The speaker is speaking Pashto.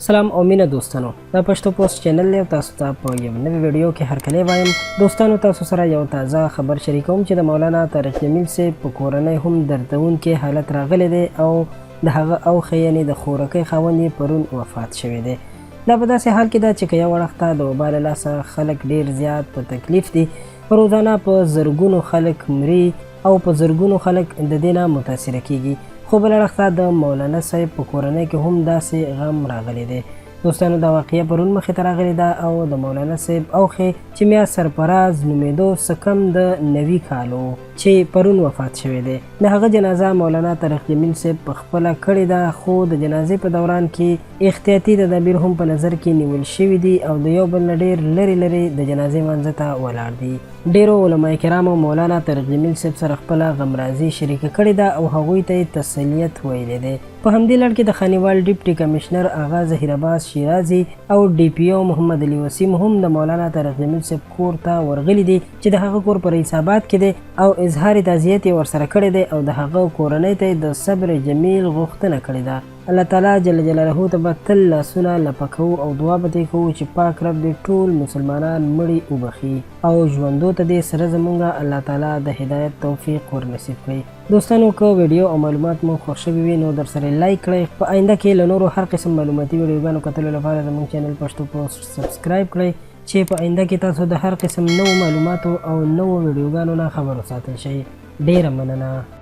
سلام او مینه دوستانو دا پښتو پوسټ چینل دی تاسو ته په یو نوې ویډیو کې هرکلی وایم دوستانو تاسو سره یو تازه خبر شریکوم چې د مولانا طارق جمیل صاحب په کورنۍ هم دردونکی حالت راغلی دی او د هغه اوښی یعنې د خورکۍ خاوند یې پرون وفات شوی دی دا په داسې حال کې ده چې که یو اړخ ته د وبا له لاسه خلک ډیر زیات په تکلیف دي روزانه په زرګونو خلک مري او په زرګونو خلک د دې نه متاثره کیږي خو بل اړخ ته د مولانا صاحب په کورنۍ کې هم داسې غم راغلی دی دوستانو دا واقعه پرون مخې ته راغلی ده او د مولانا صاحب اوښی چې میا سرفراز نومېدو څه کم د 90 کالو چې پرون وفات شوی دی د هغه جنازه مولانا طارق جمیل صاحب په خپله کړې ده خو د جنازې په دوران کې احتیاطي تدابیر هم په نظر کې نیول شوي دي او د یو بل نه ډېر لرې د جنازې منځه ته ولاړ دي ډیرو علما کرامو مولانا طارق جمیل صاحب سره خپله غمرازي شریکه کړې ده او هغوی ته یې تسلیت ویلی دی په همدې لړ کې د خانیوال ډیپټي کمشنر آغا ظهیر عباس شیرازي او ډي پي او محمد علي وسیم هم د مولانا طارق جمیل صاحب کور ته ورغلي دي چې د هغه کور په رئیس آباد کې دی او اظهار تعزیت یې ورسره کړی دی او د هغه کورنۍ ته یې د صبر جمیل غوښتنه کړې ده الله تعالی جل جلاله ته به تل لاسونه لپه کوو او دعا به دې کوو چې پاک رب دې ټول مسلمانان مړي وبخي او ژوندو ته دې سره زمونږ الله تعالی د هدایت توفیق ورنصیب کړي دوستانو که ویډیو او معلومات مو خوښ شوي وي نو درسره لایک کړئ په آینده کې له نورو هر قسم معلوماتي ویډیوګانو کتلو لپاره زموږ چینل پښتو پوسټ سبسکرایب کړئ چې په آینده کې تاسو د هر قسم نوو معلوماتو او نوو ویډیوګانو نه خبر وساتل شئ ډیره مننه